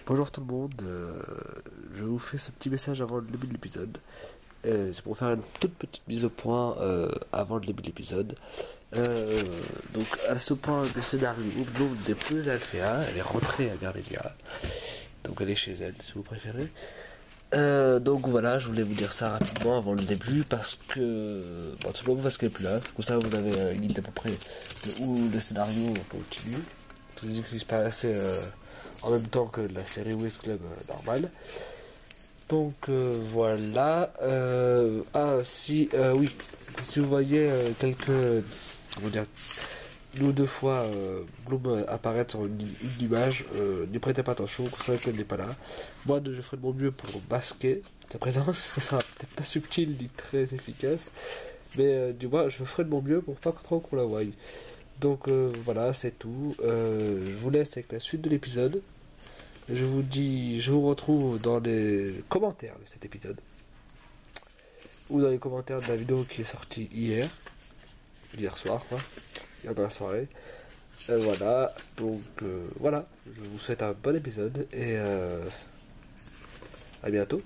Bonjour tout le monde, je vous fais ce petit message avant le début de l'épisode. C'est pour faire une toute petite mise au point avant le début de l'épisode. Donc à ce point, le scénario Bloom n'est plus Alphéa, elle est rentrée à Gardelia. Donc elle est chez elle si vous préférez. Donc voilà, je voulais vous dire ça rapidement avant le début parce que tout simplement parce qu'elle est plus là. Comme ça vous avez une idée à peu près de où le scénario continue. Tout ce qui se passe en même temps que la série Wiz Club normale. Donc voilà. Oui, si vous voyez quelques, comment dire, une ou deux fois Bloom apparaître sur une image, n'y prêtez pas attention, vous savez qu'elle n'est pas là. Moi, je ferai de mon mieux pour masquer sa présence. Ça sera peut-être pas subtil ni très efficace, mais du moins, je ferai de mon mieux pour pas trop qu'on la voie. Donc voilà, c'est tout. Je vous laisse avec la suite de l'épisode. Je vous retrouve dans les commentaires de cet épisode. Ou dans les commentaires de la vidéo qui est sortie hier soir, quoi. Hier dans la soirée. Voilà, donc voilà. Je vous souhaite un bon épisode et à bientôt.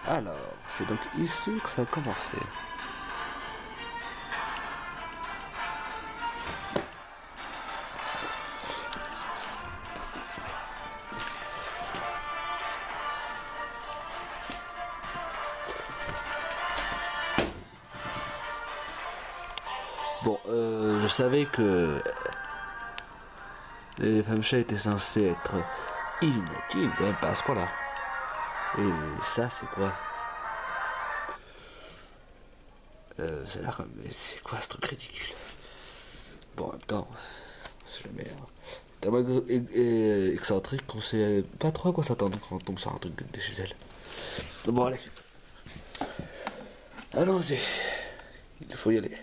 Alors, c'est donc ici que ça a commencé. Bon, je savais que les femmes chats étaient censées être inutiles, même pas à ce point-là. Et ça, c'est quoi? Ça a l'air comme... Mais c'est quoi ce truc ridicule? Bon, en même temps, c'est jamais... tellement excentrique qu'on sait pas trop à quoi s'attendre quand on tombe sur un truc de chez elle. Bon, allez. Allons-y. Il faut y aller.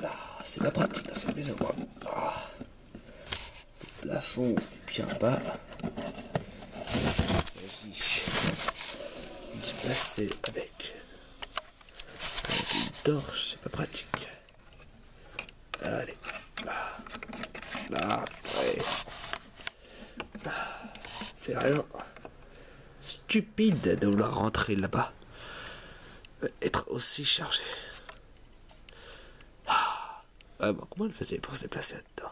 Ah, c'est pas pratique dans cette maison, moi. Ah. Le plafond est bien bas. Il s'agit d'y passer avec une torche, c'est pas pratique. Allez. Là, ouais. C'est rien. Stupide de vouloir rentrer là-bas. Être aussi chargé. Comment elle faisait pour se déplacer là-dedans?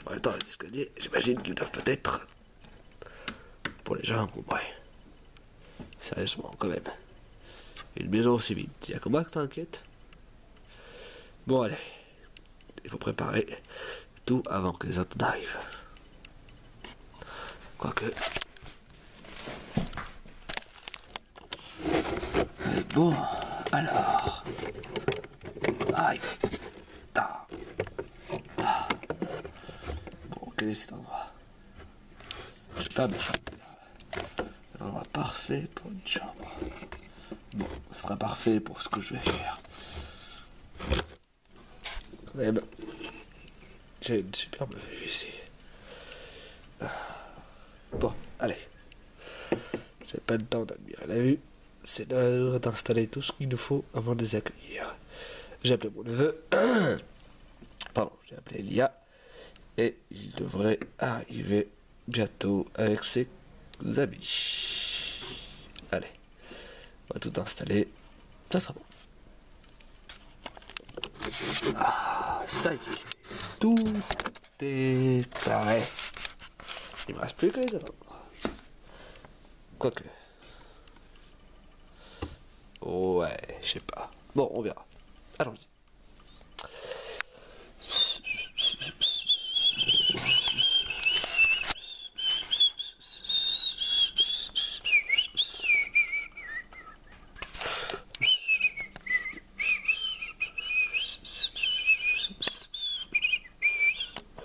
En même temps, les escaliers, j'imagine qu'ils doivent peut-être... Pour les gens, ouais. Sérieusement, quand même. Une maison aussi vite. Il y a que moi que t'inquiète. Bon, allez. Il faut préparer tout avant que les autres n'arrivent. Quoique... Mais bon, alors... Aïe. Bon, quel est cet endroit? Je sais pas, mais c'est un endroit parfait pour une chambre. Bon, ce sera parfait pour ce que je vais faire. Quand même, j'ai une superbe vue ici. Bon, allez. J'ai pas le temps d'admirer la vue. C'est l'heure d'installer tout ce qu'il nous faut avant de les accueillir. J'ai appelé mon neveu. Pardon, j'ai appelé Elia. Et il devrait arriver bientôt avec ses amis. Allez, on va tout installer. Ça sera bon. Ah, ça y est. Tout est prêt. Il me reste plus que les attendre. Quoique. Ouais, je sais pas. Bon, on verra. Allons-y.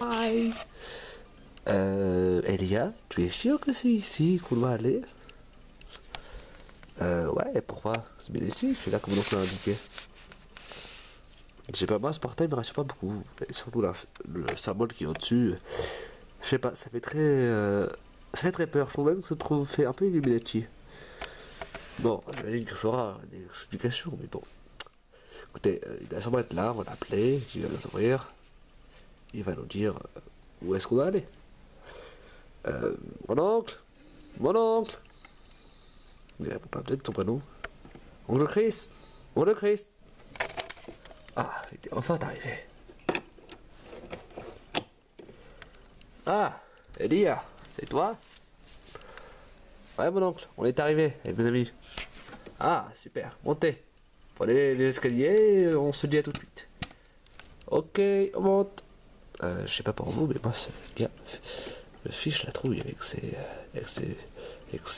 Hi. Elia, tu es sûr que c'est ici qu'on doit aller? Ouais, pourquoi? C'est bien ici, c'est là que mon oncle l'a indiqué. Je sais pas, moi ce portail me rassure pas beaucoup. Et surtout là, le symbole qui est au-dessus. Je sais pas, ça fait très peur. Je trouve même que ça fait un peu Illuminati. Bon, j'imagine qu'il faudra des explications, mais bon. Écoutez, il va sûrement être là, on va l'appeler, il va nous ouvrir. Il va nous dire où est-ce qu'on doit aller. Mon oncle. Mon oncle. Il répond pas peut-être ton prénom. Oncle Chris. Oncle Chris. Ah, il est enfin arrivé. Ah, Elia, c'est toi? Ouais, mon oncle, on est arrivé avec mes amis. Ah, super, montez. Prenez les escaliers, on se dit à tout de suite. Ok, on monte. Je sais pas pour vous, mais moi, ce gars, le fiche la trouille avec ses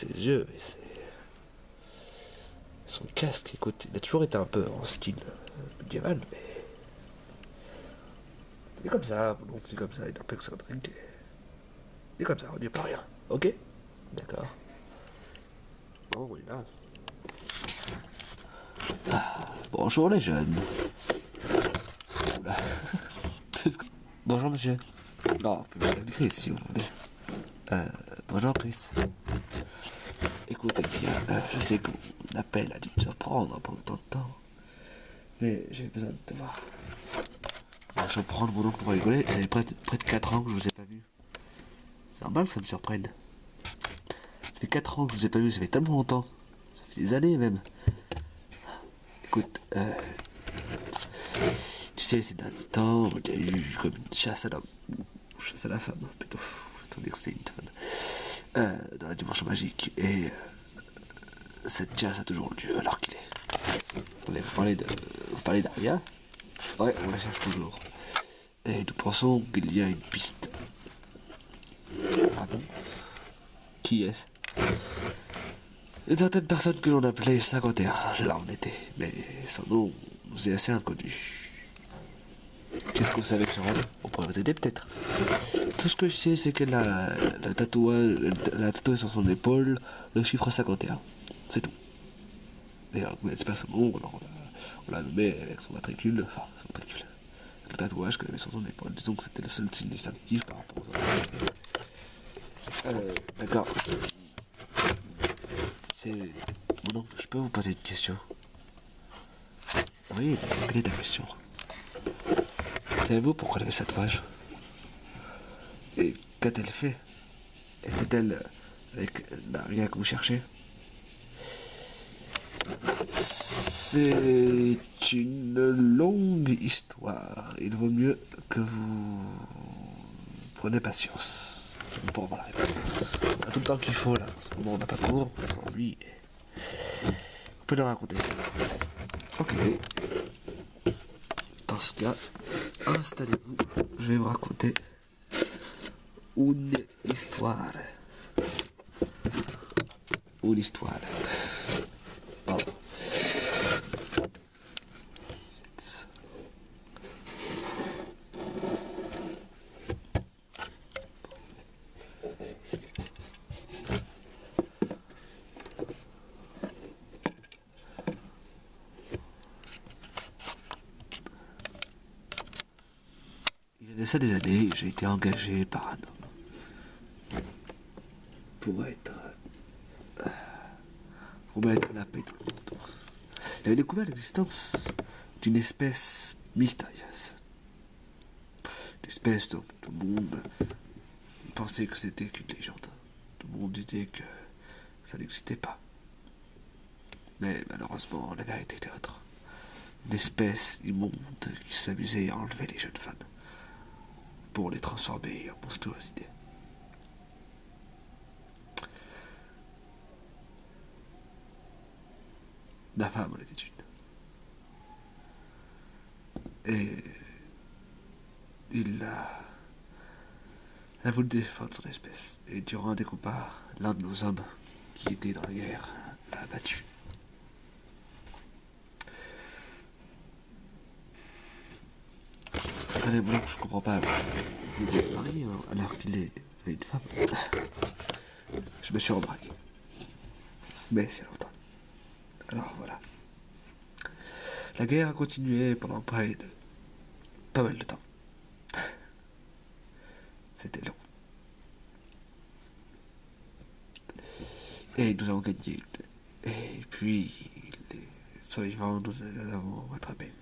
yeux et son casque. Écoute, il a toujours été un peu en style médiéval, mais il est comme ça, mon oncle, c'est comme ça, il est un peu excentrique. Il est comme ça, on dit pas rien. Ok? D'accord. Bon, on y va. Bonjour les jeunes. Oula. Bonjour monsieur. Non, vous pouvez m'appeler Chris si vous voulez. Bonjour Chris. Écoute, Elia, je sais que mon appel a dû me surprendre pendant tant de temps. Mais j'ai besoin de te voir. Je vais prendre mon oncle pour rigoler. Ça fait près de 4 ans que je vous ai pas vu. C'est normal que ça me surprenne. Ça fait 4 ans que je vous ai pas vu, ça fait tellement longtemps. Ça fait des années même. Écoute, tu sais, ces derniers temps, il y a eu comme une chasse à l'homme. Chasse à la femme, plutôt. Étant donné que c'était une femme. Dans la dimension magique. Et cette chasse a toujours lieu alors qu'il est. Attendez, vous parlez d'Aria? Ouais, on la cherche toujours. Et nous pensons qu'il y a une piste. Ah bon? Qui est-ce? Une certaine personne que l'on appelait 51, là on était, mais son nom nous est assez inconnu. Qu'est-ce que vous savez sur elle? On pourrait vous aider peut-être. Tout ce que je sais, c'est qu'elle a tatoué sur son épaule le chiffre 51. C'est tout. D'ailleurs, vous n'êtes pas son nom, alors on l'a nommé avec son matricule, le tatouage qu'elle avait sur son épaule. Disons que c'était le seul signe distinctif par rapport aux autres. D'accord. C'est... Mon oncle, je peux vous poser une question? Oui, quelle est ta question? Savez-vous pourquoi elle avait ce tatouage? Et qu'a-t-elle fait? Était-elle avec la rien que vous cherchez? C'est une longue histoire. Il vaut mieux que vous preniez patience pour avoir la réponse. On a tout le temps qu'il faut là. En ce moment, on n'a pas cours. Pour lui, vous pouvez le raconter. Ok. Dans ce cas, installez-vous. Je vais vous raconter une histoire. Une histoire. Pardon. Il y a de ça des années, j'ai été engagé par un homme pour mettre la paix tout le monde. Il avait découvert l'existence d'une espèce mystérieuse. Une espèce dont tout le monde pensait que c'était qu'une légende. Tout le monde disait que ça n'existait pas. Mais malheureusement, la vérité était autre. Une espèce immonde qui s'amusait à enlever les jeunes femmes pour les transformer en monstruosités. La femme en était une. Et il a voulu défendre son espèce. Et durant un des combats, l'un de nos hommes qui était dans la guerre l'a abattu. Attendez, moi, je comprends pas. Vous êtes marié alors qu'il est une femme. Je me suis embraqué. Mais c'est longtemps. Alors voilà. La guerre a continué pendant près de pas mal de temps. C'était long. Et nous avons gagné. Et puis, les survivants, nous avons rattrapés.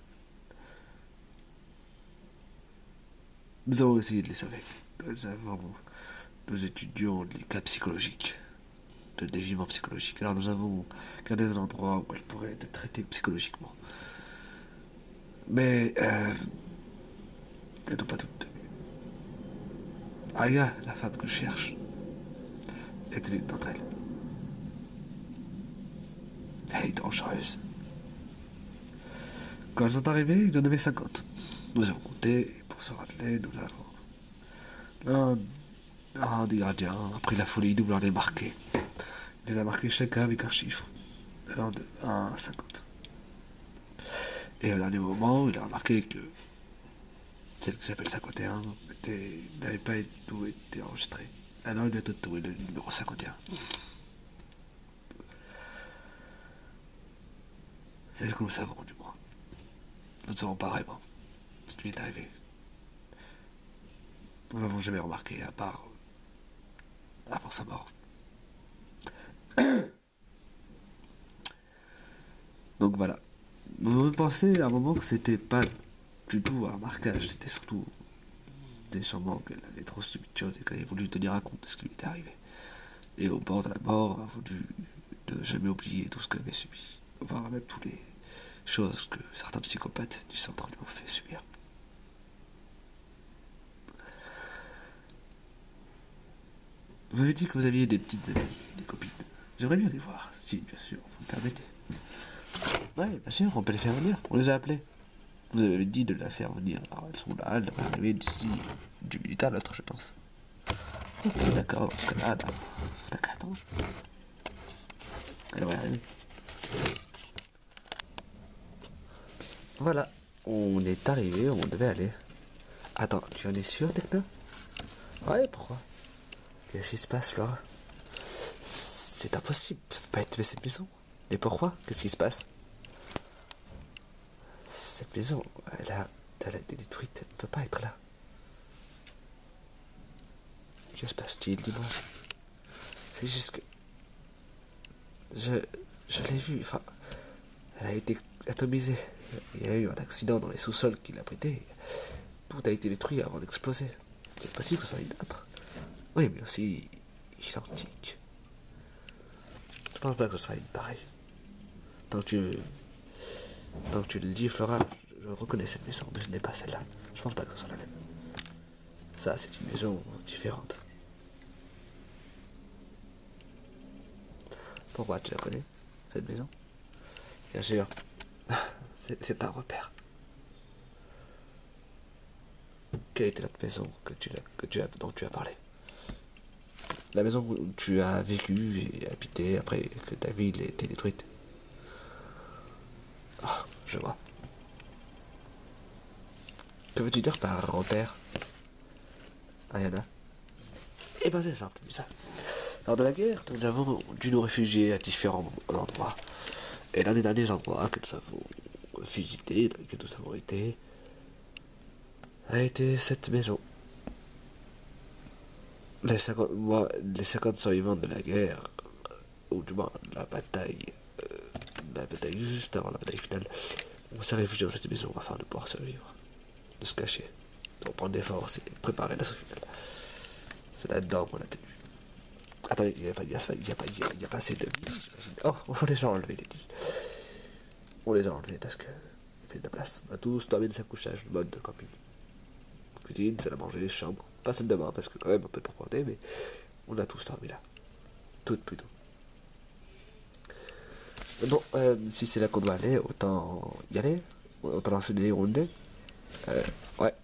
Nous avons essayé de les sauver. Nous étudions les cas psychologiques, de déviement psychologique. Alors nous avons regardé un endroit où elles pourraient être traitées psychologiquement. Mais elles n'ont pas toutes tenu. Aya, la femme que je cherche, était l'une d'entre elles. Elle est dangereuse. Quand elles sont arrivées, il y en avait 50. Nous avons compté, pour se rappeler, nous avons... Un des gardiens a pris la folie de vouloir les marquer. Il les a marqués chacun avec un chiffre, allant de 1 à 50. Et au dernier moment, il a remarqué que celle qui s'appelle 51 n'avait pas tout été enregistrée. Alors il a tatoué le numéro 51. C'est ce que nous savons, du moins. Nous ne savons pas vraiment ce qui lui est arrivé. Nous ne l'avons jamais remarqué, à part sa mort. Donc voilà. Vous pensez à un moment que c'était pas du tout un marquage, c'était surtout des sûrement qu'elle avait trop subi de choses et qu'elle avait voulu tenir à compte de ce qui lui était arrivé. Et au bord de la mort, a voulu ne jamais oublier tout ce qu'elle avait subi. Voire même toutes les choses que certains psychopathes du centre lui ont fait subir. Vous m'avez dit que vous aviez des petites amies, des copines. J'aimerais bien les voir, si bien sûr, vous me permettez. Ouais, bien sûr, on peut les faire venir. On les a appelées. Vous avez dit de la faire venir. Alors elles sont là, elles devraient arriver d'ici 10 minutes à l'autre, je pense. Ok, d'accord, dans ce cas-là, t'as qu'à attendre. Elle devrait arriver. Voilà, on est arrivé, on devait aller. Attends, tu en es sûr, Techno? Ouais, pourquoi? Qu'est-ce qui se passe, Flora? C'est impossible, ça peut pas être cette maison. Mais pourquoi? Qu'est-ce qui se passe? Cette maison, elle a été détruite, elle ne peut pas être là. Que se passe-t-il, dis-moi? C'est juste que... Je l'ai vue, enfin... Elle a été atomisée. Il y a eu un accident dans les sous-sols qui l'a prêté. Tout a été détruit avant d'exploser. C'était possible que ça soit une autre. Oui, mais aussi identique. Je pense pas que ce soit une pareille. Tant que tu le dis, Flora, je reconnais cette maison, mais ce n'est pas celle-là. Je pense pas que ce soit la même. Ça, c'est une maison différente. Pourquoi tu la connais, cette maison? Bien sûr, c'est un repère. Quelle était l'autre maison dont tu as parlé? La maison où tu as vécu et habité après que ta ville ait été détruite. Ah, je vois. Que veux-tu dire par repère, Ayana? Eh ben c'est simple, ça. Lors de la guerre, nous avons dû nous réfugier à différents endroits. Et l'un des derniers endroits que nous avons visités, dans lesquels nous avons été, a été cette maison. Les 50 survivants de la guerre, ou du moins la bataille juste avant la bataille finale, on s'est réfugié dans cette maison afin de pouvoir survivre, de se cacher, de reprendre des forces et préparer l'assaut final. C'est là-dedans qu'on a tenu. Attendez, il n'y a pas assez de lits, j'imagine. Oh, on les a enlevés, les lits. On les a enlevés parce que il fait de la place. On a tous dormi de sa couchage, le mode de camping. Cuisine, salle à manger, les chambres. Pas celle de bain parce que quand même un peu pour porter, mais on a tous dormi là. Toutes plutôt. Bon, si c'est là qu'on doit aller, autant y aller. Autant lancer des rondes. Ouais.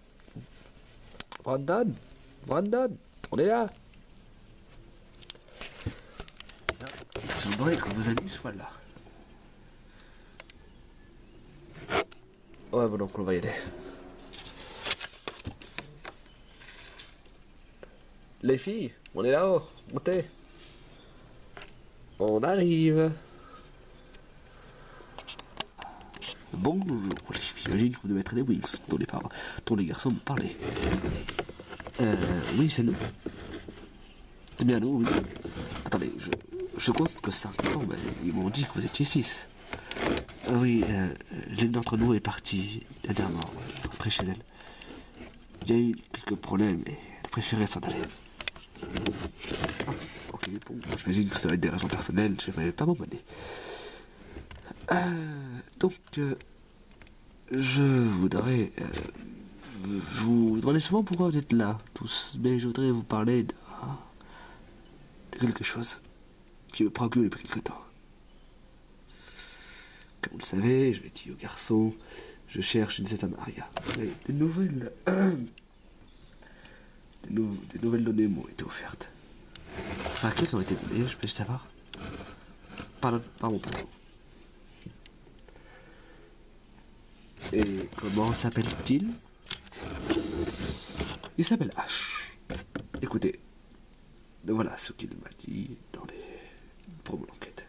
Brandon, on est là. Il semblerait que vos amis soient là. Ouais, bon, donc on va y aller. Les filles, on est là-haut, montez. On arrive. Bonjour les filles, j'imagine que vous devez être les Wings, dont les garçons me parlaient. Oui, c'est nous. C'est bien nous, oui. Attendez, je compte que 5 ans, mais ils m'ont dit que vous étiez 6. Ah oui, l'une d'entre nous est partie dernièrement, rentrée chez elle. Il y a eu quelques problèmes et elle préférait s'en aller. Ah, ok, bon, j'imagine que ça va être des raisons personnelles, je ne vais pas m'emmener. Donc, je voudrais vous demandez souvent pourquoi vous êtes là, tous, mais je voudrais vous parler de quelque chose qui me préoccupe depuis quelque temps. Comme vous le savez, je l'ai dit aux garçons, je cherche une certaine Aria. Mais des nouvelles... des nouvelles données m'ont été offertes. Enfin, quelles ont été données, je peux savoir par mon patron. Et comment s'appelle-t-il? Il s'appelle H. Écoutez, voilà ce qu'il m'a dit pour mon enquête.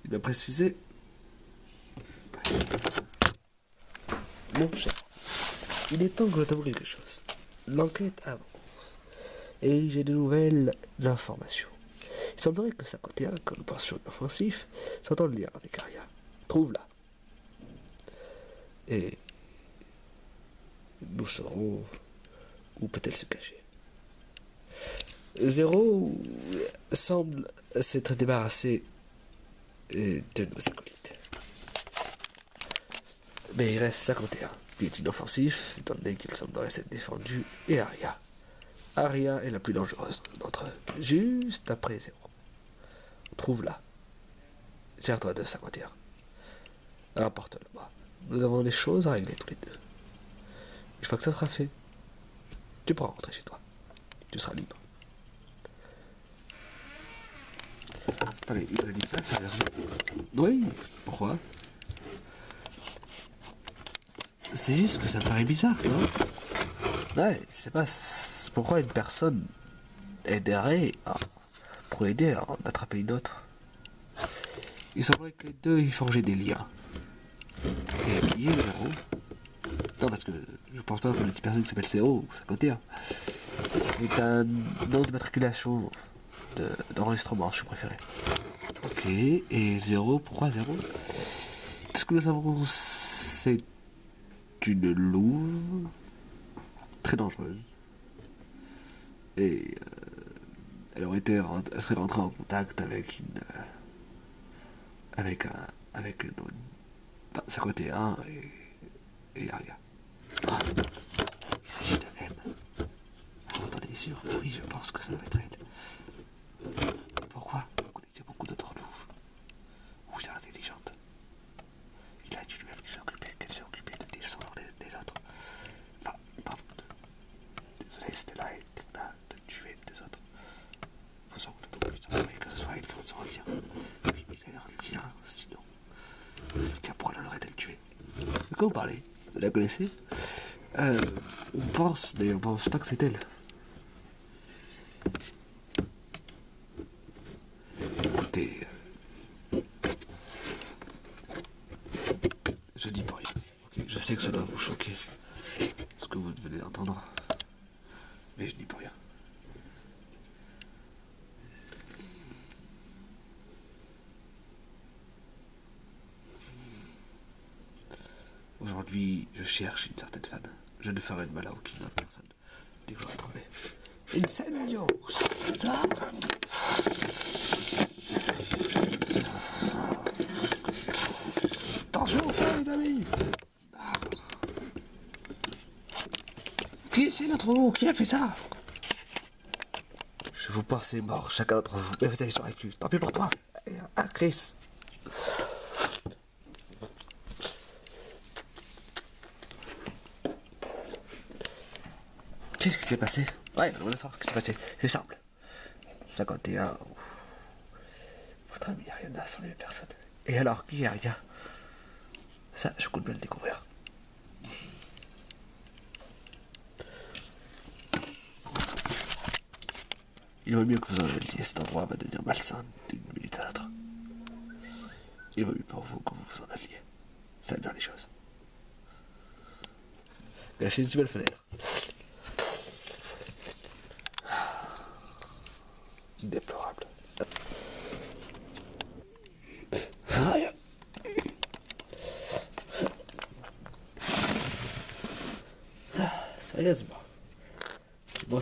Il m'a précisé... Mon cher, il est temps que je t'avoue quelque chose. L'enquête avance. Et j'ai de nouvelles informations. Il semblerait que Sakotea, que nous pensions offensif, soit en lien avec Aria. Trouve-la. Et nous saurons où peut-elle se cacher. Zéro semble s'être débarrassé de nos acolytes. Mais il reste 51. Il est inoffensif, étant donné qu'il semblerait s'être défendu, et Aria. Aria est la plus dangereuse d'entre eux, juste après Zéro. Trouve-la. Sers-toi de 51. Rapporte-le-moi. Nous avons des choses à régler tous les deux. Une fois que ça sera fait, tu pourras rentrer chez toi. Tu seras libre. Allez, il a dit ça, sérieusement? Oui, pourquoi? C'est juste que ça me paraît bizarre, non? Ouais, c'est pas pourquoi une personne aiderait pour aider à en attraper une autre. Il semblerait que les deux y forgeaient des liens. Et lié Zéro. Non, parce que je pense pas que une petite personne qui s'appelle Zéro ou Sakotea. C'est un nom de matriculation d'enregistrement, je préféré. Ok, et Zéro, pourquoi Zéro? Ce que nous savons, c'est une louve très dangereuse. Et elle serait rentrée en contact avec avec Sakotea et Aria. Ah, il s'agit de M. Alors, attendez, sûr? Oui, je pense que ça va être elle. Pourquoi? Vous connaissez beaucoup d'autres louves. Vous êtes intelligente. Il a dit lui-même qu'elle s'est occupée de descendre les autres. Enfin, pardon. Désolé, Stella et Tekna de tuer les autres. Vous en doutez, il semblerait que ce soit elle qui vous en lien. Oui, mais il y a un lien, sinon. C'est le cas pour elle aurait elle tuer. De quoi vous parlez? Vous la connaissez? On pense, mais on pense pas que c'est elle. Écoutez, je dis pas rien. Okay, je sais que ça doit vous choquer, ce que vous venez d'entendre, mais je dis pas rien. Aujourd'hui, je cherche une certaine femme. Je ne ferai de mal à aucune autre personne dès que je l'aurai trouvée. Incendio! Ça! Attention, les amis! Qui c'est l'autre vous? Qui a fait ça? Je vous pense, c'est mort, chacun d'entre vous. Mais vous allez sur la cul. Tant pis pour toi. Ah, Chris. Qu'est-ce qui s'est passé? Ouais, on va savoir ce qui s'est passé. C'est simple. 51. Votre ami Ariana sans les personnes. Et alors, qui est Aria? Ça, je compte bien le découvrir. Il vaut mieux que vous en alliez, cet endroit va devenir malsain d'une minute à l'autre. Il vaut mieux pour vous que vous vous en alliez. Ça aide bien les choses. Lâchez une si belle fenêtre. Déplorable. Sérieusement. Bon,